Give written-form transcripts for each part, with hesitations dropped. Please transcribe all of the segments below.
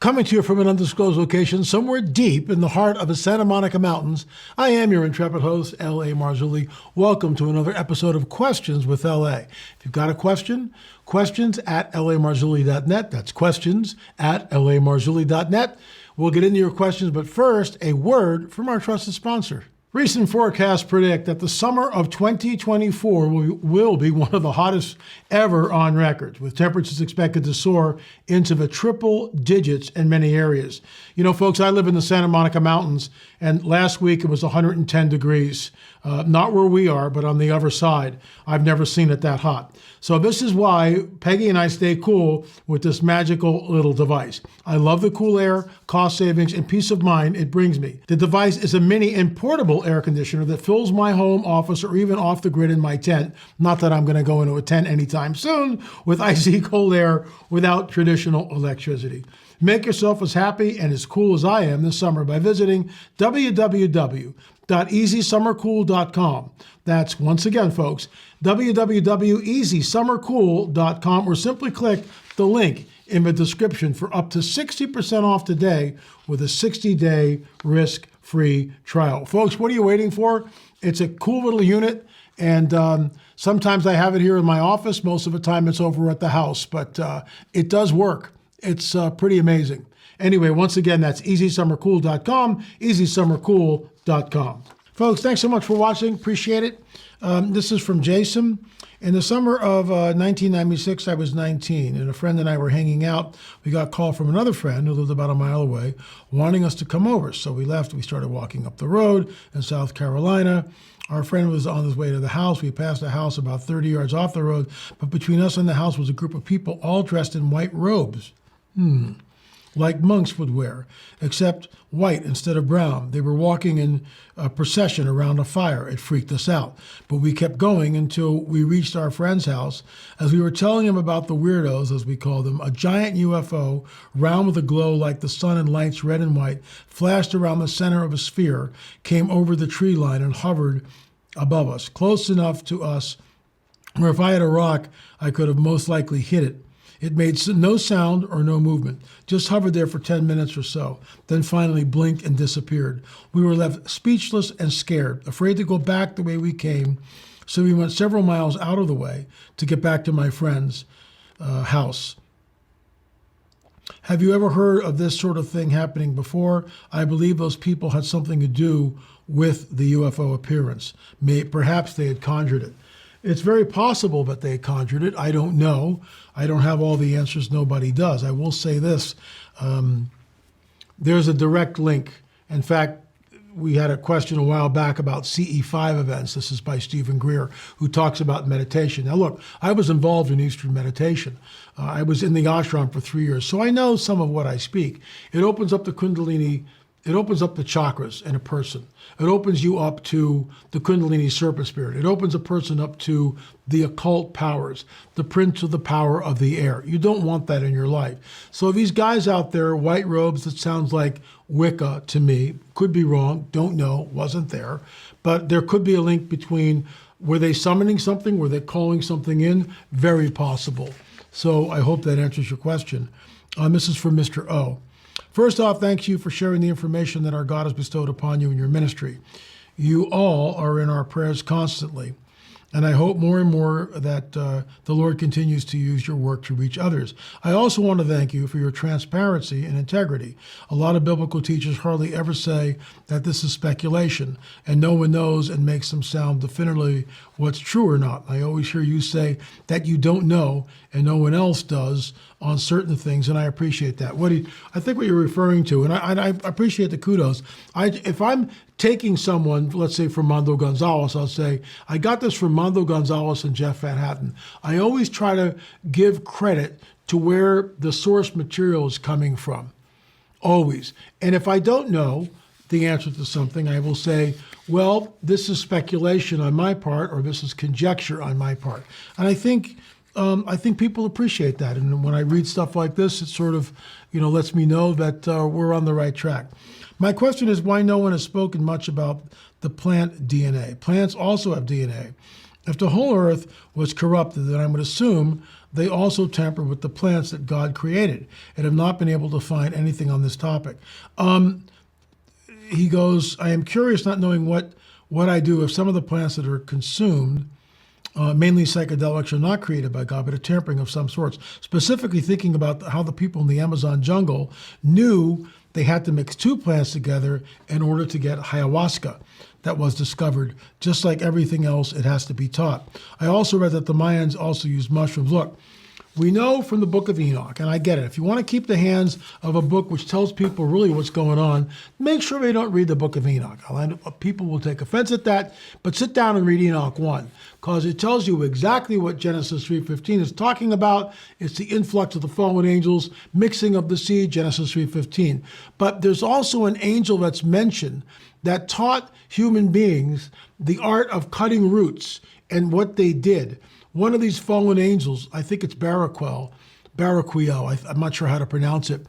Coming to you from an undisclosed location somewhere deep in the heart of the Santa Monica Mountains, I am your intrepid host, L.A. Marzulli. Welcome to another episode of Questions with L.A. If you've got a question, questions at lamarzulli.net. That's questions at lamarzulli.net. We'll get into your questions, but first, a word from our trusted sponsor. Recent forecasts predict that the summer of 2024 will be one of the hottest ever on record, with temperatures expected to soar into the triple digits in many areas. You know, folks, I live in the Santa Monica Mountains, and last week it was 110 degrees. Not where we are, but on the other side. I've never seen it that hot. So this is why Peggy and I stay cool with this magical little device. I love the cool air, cost savings, and peace of mind it brings me. The device is a mini and portable air conditioner that fills my home, office, or even off the grid in my tent. Not that I'm going to go into a tent anytime soon with icy cold air without traditional electricity. Make yourself as happy and as cool as I am this summer by visiting www.easysummercool.com. That's, once again, folks, www.easysummercool.com, or simply click the link in the description for up to 60% off today with a 60-day risk-free trial. Folks, what are you waiting for? It's a cool little unit, and sometimes I have it here in my office. Most of the time it's over at the house, but it does work. It's pretty amazing. Anyway, once again, that's easysummercool.com, easysummercool.com. Folks, thanks so much for watching. Appreciate it. This is from Jason. In the summer of 1996, I was 19, and a friend and I were hanging out. We got a call from another friend who lived about a mile away, wanting us to come over. So we left. We started walking up the road in South Carolina. Our friend was on his way to the house. We passed a house about 30 yards off the road, but between us and the house was a group of people all dressed in white robes. Like monks would wear, except white instead of brown. They were walking in a procession around a fire. It freaked us out, but we kept going until we reached our friend's house. As we were telling him about the weirdos, as we called them, a giant UFO, round with a glow like the sun and lights red and white, flashed around the center of a sphere, came over the tree line and hovered above us, close enough to us where if I had a rock, I could have most likely hit it. It made no sound or no movement, just hovered there for 10 minutes or so, then finally blinked and disappeared. We were left speechless and scared, afraid to go back the way we came, so we went several miles out of the way to get back to my friend's house. Have you ever heard of this sort of thing happening before? I believe those people had something to do with the UFO appearance. Perhaps they had conjured it. It's very possible that they conjured it. I don't know. I don't have all the answers. Nobody does. I will say this. There's a direct link. In fact, we had a question a while back about CE5 events. This is by Stephen Greer, who talks about meditation. Now, look, I was involved in Eastern meditation. I was in the ashram for 3 years, so I know some of what I speak. It opens up the Kundalini. It opens up the chakras in a person. It opens you up to the Kundalini serpent spirit. It opens a person up to the occult powers, the prince of the power of the air. You don't want that in your life. So these guys out there, white robes, that sounds like Wicca to me. Could be wrong, don't know, wasn't there. But there could be a link between, were they summoning something? Were they calling something in? Very possible. So I hope that answers your question. This is from Mr. O. First off, thank you for sharing the information that our God has bestowed upon you in your ministry. You all are in our prayers constantly, and I hope more and more that the Lord continues to use your work to reach others. I also want to thank you for your transparency and integrity. A lot of biblical teachers hardly ever say that this is speculation, and no one knows and makes them sound definitively what's true or not. I always hear you say that you don't know and no one else does on certain things, and I appreciate that. I think what you're referring to, and I appreciate the kudos. If I'm taking someone, let's say from Mando Gonzalez, I'll say, I got this from Mando Gonzalez and Jeff Van Hatten. I always try to give credit to where the source material is coming from, always. And if I don't know the answer to something, I will say, well, this is speculation on my part, or this is conjecture on my part. And I think people appreciate that. And when I read stuff like this, it sort of, lets me know that we're on the right track. My question is why no one has spoken much about the plant DNA. Plants also have DNA. If the whole earth was corrupted, then I would assume They also tamper with the plants that God created and have not been able to find anything on this topic. He goes, I am curious, not knowing what I do if some of the plants that are consumed, mainly psychedelics, are not created by God, but a tampering of some sorts. Specifically thinking about how the people in the Amazon jungle knew they had to mix two plants together in order to get ayahuasca that was discovered. Just like everything else, it has to be taught. I also read that the Mayans also used mushrooms. Look, we know from the book of Enoch, and I get it, if you want to keep the hands of a book which tells people really what's going on, make sure they don't read the book of Enoch. People will take offense at that, but sit down and read Enoch 1, because it tells you exactly what Genesis 3:15 is talking about. It's the influx of the fallen angels, mixing of the seed, Genesis 3:15. But there's also an angel that's mentioned that taught human beings the art of cutting roots and what they did. One of these fallen angels, I think it's Baraquiel, I'm not sure how to pronounce it,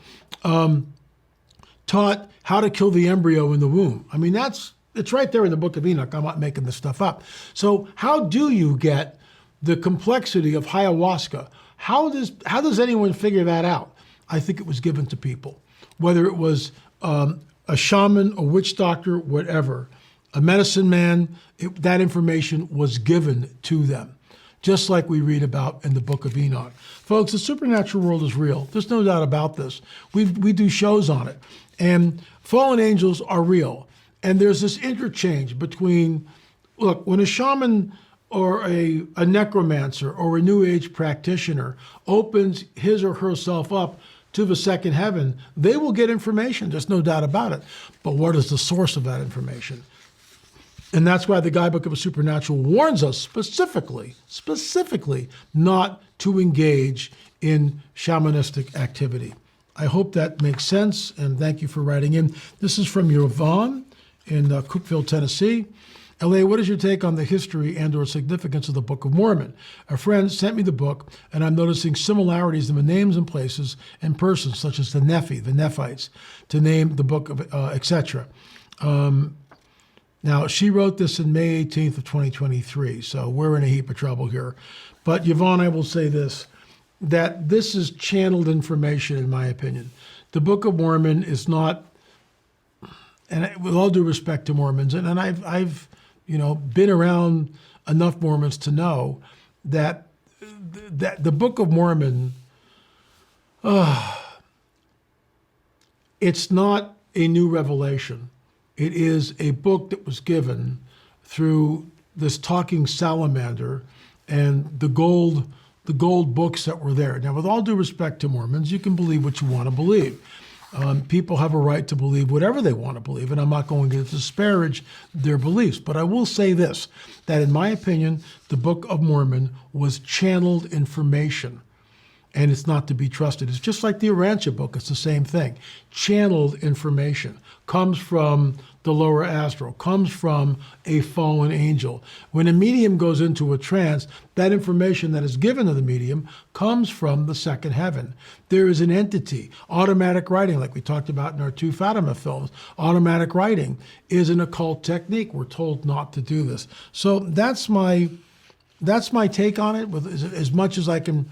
taught how to kill the embryo in the womb. I mean, it's right there in the book of Enoch. I'm not making this stuff up. So how do you get the complexity of ayahuasca? How does anyone figure that out? I think it was given to people, whether it was a shaman, a witch doctor, whatever, a medicine man, that information was given to them, just like we read about in the book of Enoch. Folks, the supernatural world is real. There's no doubt about this. We do shows on it. And fallen angels are real. And there's this interchange between, look, when a shaman or a necromancer or a New Age practitioner opens his or herself up to the second heaven, they will get information. There's no doubt about it. But what is the source of that information? And that's why the Guidebook of the Supernatural warns us specifically not to engage in shamanistic activity. I hope that makes sense, and thank you for writing in. This is from Yvonne in Cookeville, Tennessee. L.A., what is your take on the history and or significance of the Book of Mormon? A friend sent me the book, and I'm noticing similarities in the names and places and persons, such as the Nephites, to name the book of etc. Now, she wrote this in May 18th of 2023, so we're in a heap of trouble here. But Yvonne, I will say this, that this is channeled information, in my opinion. The Book of Mormon is not, and with all due respect to Mormons, and I've been around enough Mormons to know that the Book of Mormon, it's not a new revelation. It is a book that was given through this talking salamander and the gold books that were there. Now, with all due respect to Mormons, you can believe what you want to believe. People have a right to believe whatever they want to believe, and I'm not going to disparage their beliefs. But I will say this, that in my opinion, the Book of Mormon was channeled information, and it's not to be trusted. It's just like the Urantia book. It's the same thing. Channeled information comes from the lower astral, comes from a fallen angel. When a medium goes into a trance, that information that is given to the medium comes from the second heaven. There is an entity. Automatic writing, like we talked about in our 2 Fatima films, automatic writing is an occult technique. We're told not to do this. So that's my take on it, with as much as I can,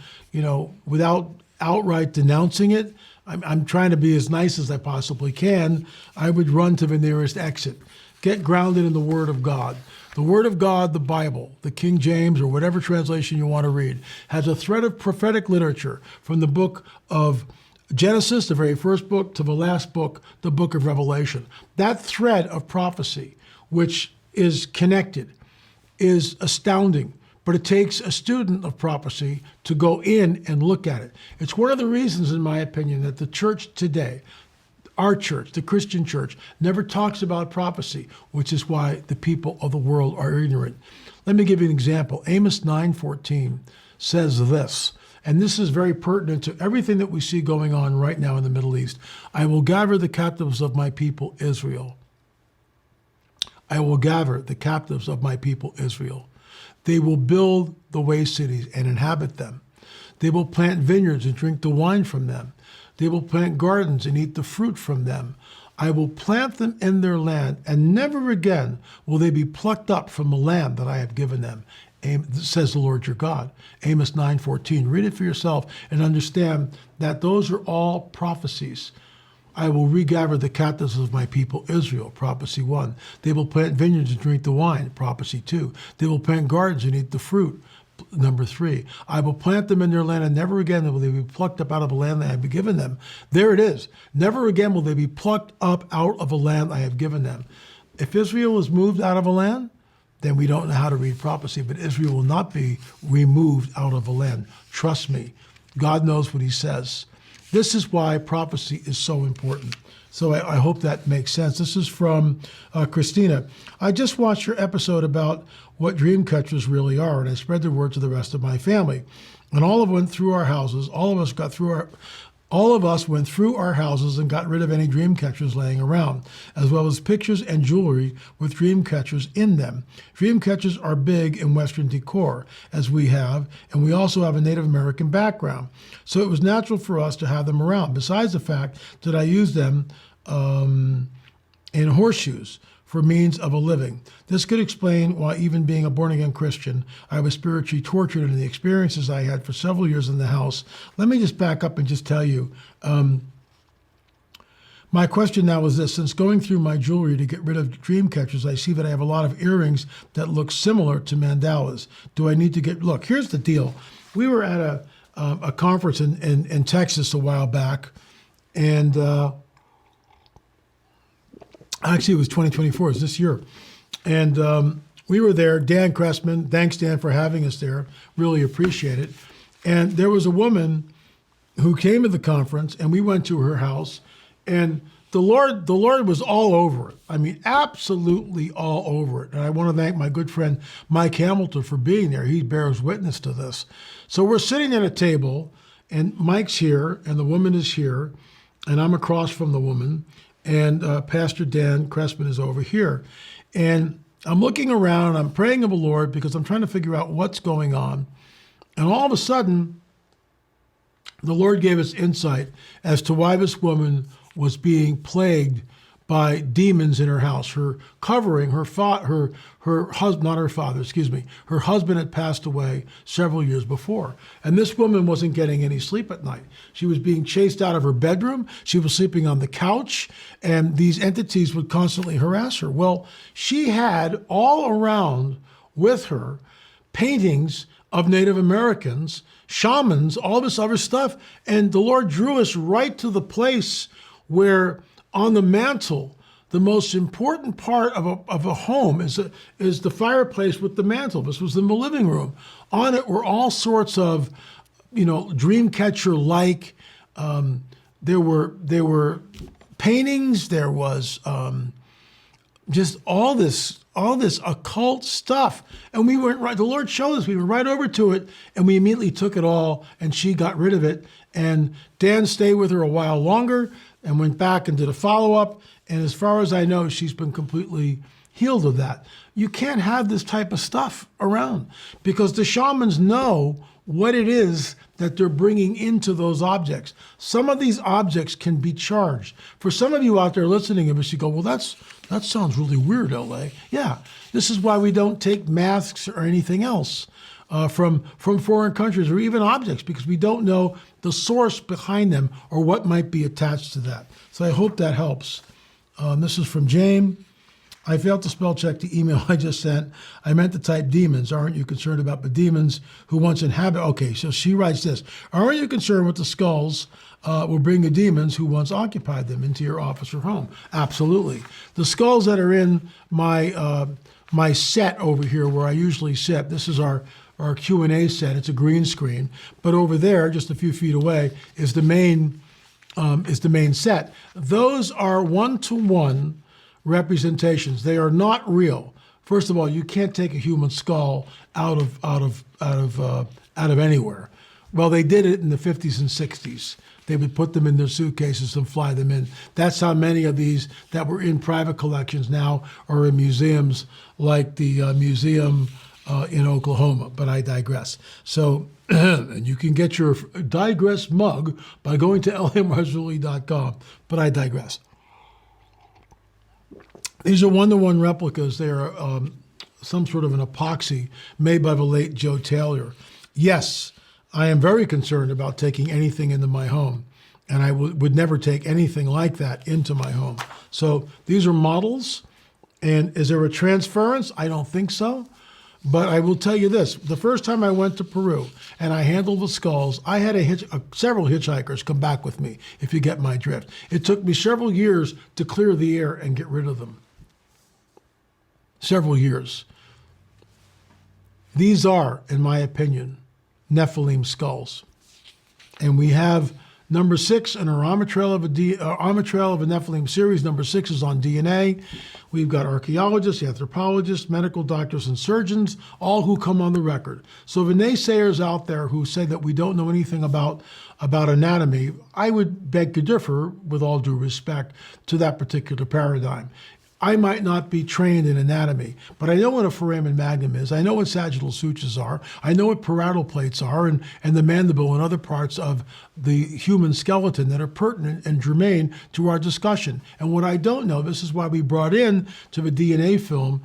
without outright denouncing it. I'm trying to be as nice as I possibly can. I would run to the nearest exit. Get grounded in the Word of God. The Word of God, the Bible, the King James, or whatever translation you want to read, has a thread of prophetic literature from the book of Genesis, the very first book, to the last book, the book of Revelation. That thread of prophecy, which is connected, is astounding. But it takes a student of prophecy to go in and look at it. It's one of the reasons, in my opinion, that the church today, our church, the Christian church, never talks about prophecy, which is why the people of the world are ignorant. Let me give you an example. Amos 9:14 says this, and this is very pertinent to everything that we see going on right now in the Middle East. I will gather the captives of my people Israel. I will gather the captives of my people Israel. They will build the waste cities and inhabit them. They will plant vineyards and drink the wine from them. They will plant gardens and eat the fruit from them. I will plant them in their land, and never again will they be plucked up from the land that I have given them. says the Lord your God. Amos 9:14. Read it for yourself and understand that those are all prophecies. I will regather the captives of my people Israel, prophecy 1. They will plant vineyards and drink the wine, prophecy 2. They will plant gardens and eat the fruit, number 3. I will plant them in their land, and never again will they be plucked up out of a land that I have given them. There it is. Never again will they be plucked up out of a land I have given them. If Israel is moved out of a land, then we don't know how to read prophecy, but Israel will not be removed out of a land. Trust me, God knows what he says. This is why prophecy is so important. So I hope that makes sense. This is from Christina. I just watched your episode about what dream catchers really are, and I spread the word to the rest of my family. And all of us went through our houses. All of us went through our houses and got rid of any dream catchers laying around, as well as pictures and jewelry with dream catchers in them. Dream catchers are big in Western decor, as we have, and we also have a Native American background. So it was natural for us to have them around, besides the fact that I use them in horseshoes for means of a living. This could explain why, even being a born-again Christian, I was spiritually tortured in the experiences I had for several years in the house. Let me just back up and just tell you, my question now is this. Since going through my jewelry to get rid of dream catchers, I see that I have a lot of earrings that look similar to mandalas. Do I need to look, here's the deal. We were at a conference in Texas a while back, and actually, it was 2024, it's this year. And we were there, Dan Cressman, thanks Dan for having us there, really appreciate it. And there was a woman who came to the conference, and we went to her house, and the Lord was all over it. I mean, absolutely all over it. And I want to thank my good friend Mike Hamilton for being there. He bears witness to this. So we're sitting at a table, and Mike's here, and the woman is here, and I'm across from the woman, and Pastor Dan Cressman is over here. And I'm looking around, and I'm praying to the Lord because I'm trying to figure out what's going on. And all of a sudden, the Lord gave us insight as to why this woman was being plagued by demons in her house. Her covering, her husband, not her father, excuse me, her husband had passed away several years before. And this woman wasn't getting any sleep at night. She was being chased out of her bedroom. She was sleeping on the couch, and these entities would constantly harass her. Well, she had all around with her paintings of Native Americans, shamans, all this other stuff. And the Lord drew us right to the place where on the mantle, the most important part of a home is the fireplace with the mantle. This was in the living room. On it were all sorts of, dream catcher like. There were paintings. There was just all this occult stuff. And we went right. The Lord showed us. We went right over to it, and we immediately took it all. And she got rid of it. And Dan stayed with her a while longer and went back and did a follow-up. And as far as I know, she's been completely healed of that. You can't have this type of stuff around because the shamans know what it is that they're bringing into those objects. Some of these objects can be charged. For some of you out there listening to this, you go, well, that sounds really weird, LA. Yeah, this is why we don't take masks or anything else from foreign countries or even objects, because we don't know the source behind them or what might be attached to that. So I hope that helps. This is from James. I failed to spell check the email I just sent. I meant to type demons. Aren't you concerned about the demons who once inhabit? Okay, so she writes this. Aren't you concerned with the skulls will bring the demons who once occupied them into your office or home? Absolutely. The skulls that are in my set over here where I usually sit, this is our Q&A set. It's a green screen. But over there, just a few feet away, is the main set. Those are one-to-one representations. They are not real. First of all, you can't take a human skull out of anywhere. Well, they did it in the 50s and 60s. They would put them in their suitcases and fly them in. That's how many of these that were in private collections now are in museums like the museum in Oklahoma, but I digress. So, and you can get your digress mug by going to lamarzulli.com, but I digress. These are one-to-one replicas. They are some sort of an epoxy made by the late Joe Taylor. Yes, I am very concerned about taking anything into my home, and I would never take anything like that into my home. So these are models, and is there a transference? I don't think so. But I will tell you this, the first time I went to Peru and I handled the skulls, I had several hitchhikers come back with me, if you get my drift. It took me several years to clear the air and get rid of them. Several years. These are, in my opinion, Nephilim skulls. And we have number 6 in our Armor Trail of a Nephilim series. Number 6 is on DNA. We've got archaeologists, anthropologists, medical doctors, and surgeons, all who come on the record. So the naysayers out there who say that we don't know anything about anatomy, I would beg to differ, with all due respect, to that particular paradigm. I might not be trained in anatomy, but I know what a foramen magnum is. I know what sagittal sutures are. I know what parietal plates are and the mandible and other parts of the human skeleton that are pertinent and germane to our discussion. And what I don't know, this is why we brought in to the DNA film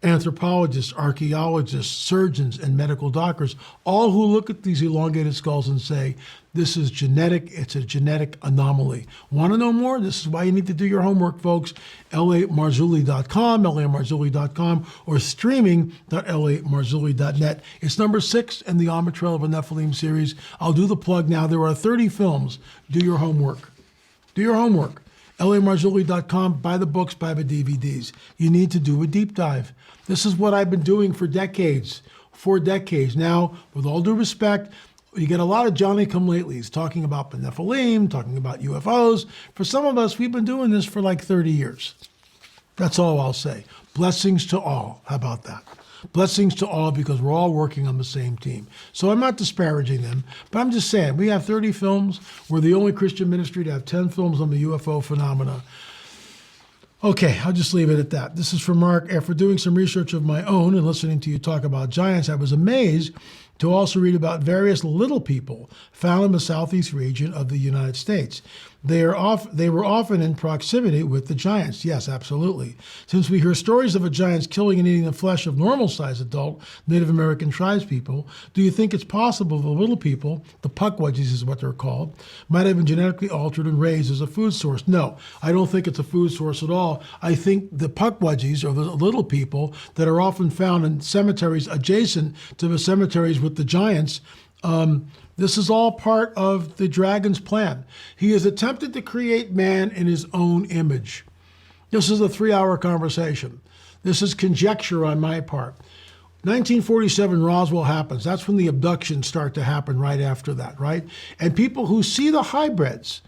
anthropologists, archaeologists, surgeons, and medical doctors, all who look at these elongated skulls and say, this is genetic, it's a genetic anomaly. Want to know more? This is why you need to do your homework, folks. LAMarzulli.com, LAMarzulli.com, or streaming.LAMarzulli.net. It's number 6 in the Armor Trail of a Nephilim series. I'll do the plug now. There are 30 films. Do your homework. Do your homework. LAMarzulli.com, buy the books, buy the DVDs. You need to do a deep dive. This is what I've been doing for decades. Now, with all due respect, you get a lot of Johnny-come-latelys talking about the Nephilim, talking about UFOs. For some of us, we've been doing this for like 30 years. That's all I'll say. Blessings to all. How about that? Blessings to all, because we're all working on the same team. So I'm not disparaging them, but I'm just saying, we have 30 films. We're the only Christian ministry to have 10 films on the UFO phenomena. Okay, I'll just leave it at that. This is from Mark. After doing some research of my own and listening to you talk about giants, I was amazed to also read about various little people found in the southeast region of the United States. They were often in proximity with the giants. Yes, absolutely. Since we hear stories of the giants killing and eating the flesh of normal-sized adult Native American tribespeople, do you think it's possible the little people, the puckwudgies is what they're called, might have been genetically altered and raised as a food source? No, I don't think it's a food source at all. I think the puckwudgies, or the little people that are often found in cemeteries adjacent to the cemeteries with the giants, this is all part of the dragon's plan. He has attempted to create man in his own image. This is a 3-hour conversation. This is conjecture on my part. 1947, Roswell happens. That's when the abductions start to happen right after that, right? And people who see the hybrids,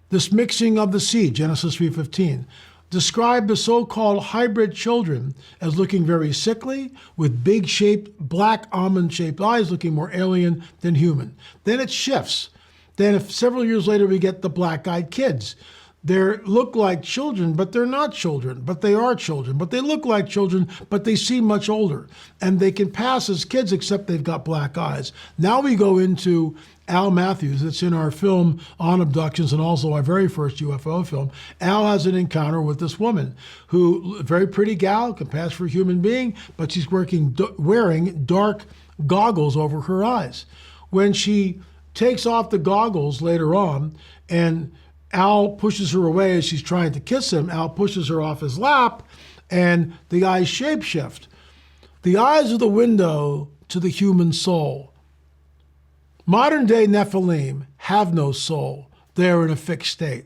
this mixing of the seed, Genesis 3:15, describe the so-called hybrid children as looking very sickly, with big shaped, black almond-shaped eyes, looking more alien than human. Then it shifts. Then several years later, we get the black-eyed kids. They look like children, but they're not children, but they are children. But they look like children, but they seem much older. And they can pass as kids, except they've got black eyes. Now we go into Al Matthews. It's in our film on abductions and also our very first UFO film. Al has an encounter with this woman who, a very pretty gal, can pass for a human being, but she's wearing dark goggles over her eyes. When she takes off the goggles later on and Al pushes her away as she's trying to kiss him, Al pushes her off his lap and the eyes shapeshift. The eyes are the window to the human soul. Modern day Nephilim have no soul. They are in a fixed state.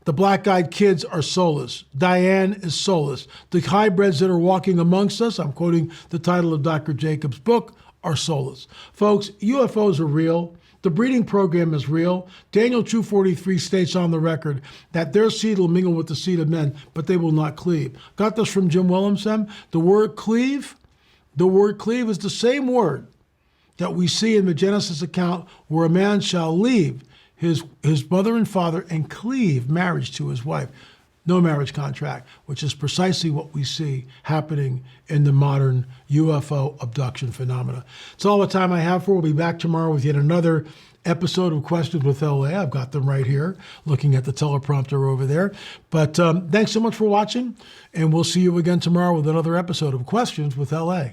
The black-eyed kids are soulless. Diane is soulless. The hybrids that are walking amongst us, I'm quoting the title of Dr. Jacobs' book, are soulless. Folks, UFOs are real. The breeding program is real. Daniel 2:43 states on the record that their seed will mingle with the seed of men, but they will not cleave. Got this from Jim Williamson. The word cleave is the same word that we see in the Genesis account where a man shall leave his mother and father and cleave marriage to his wife. No marriage contract, which is precisely what we see happening in the modern UFO abduction phenomena. It's all the time I have for. We'll be back tomorrow with yet another episode of Questions with LA. I've got them right here, looking at the teleprompter over there. But thanks so much for watching, and we'll see you again tomorrow with another episode of Questions with LA.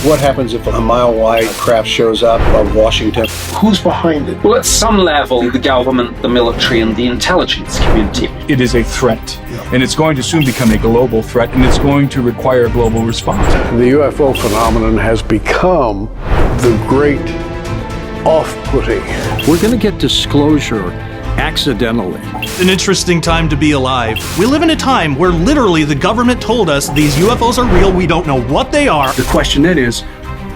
What happens if a mile-wide craft shows up above Washington? Who's behind it? Well, at some level, the government, the military, and the intelligence community. It is a threat, and it's going to soon become a global threat, and it's going to require a global response. The UFO phenomenon has become the great off-putting. We're going to get disclosure accidentally. An interesting time to be alive. We live in a time where literally the government told us these UFOs are real, we don't know what they are. The question then is,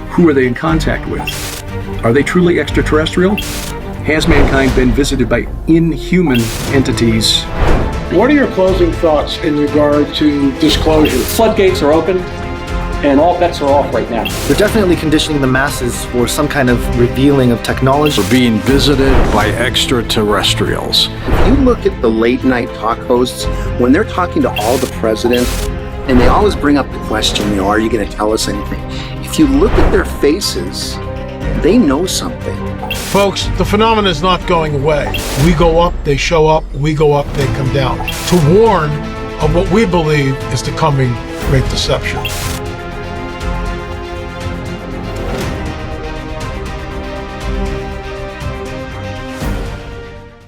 who are they in contact with? Are they truly extraterrestrial? Has mankind been visited by inhuman entities? What are your closing thoughts in regard to disclosure? Floodgates are open, and all bets are off right now. They're definitely conditioning the masses for some kind of revealing of technology. We're being visited by extraterrestrials. If you look at the late night talk hosts, when they're talking to all the presidents, and they always bring up the question, are you going to tell us anything? If you look at their faces, they know something. Folks, the phenomenon is not going away. We go up, they show up. We go up, they come down. To warn of what we believe is the coming Great Deception.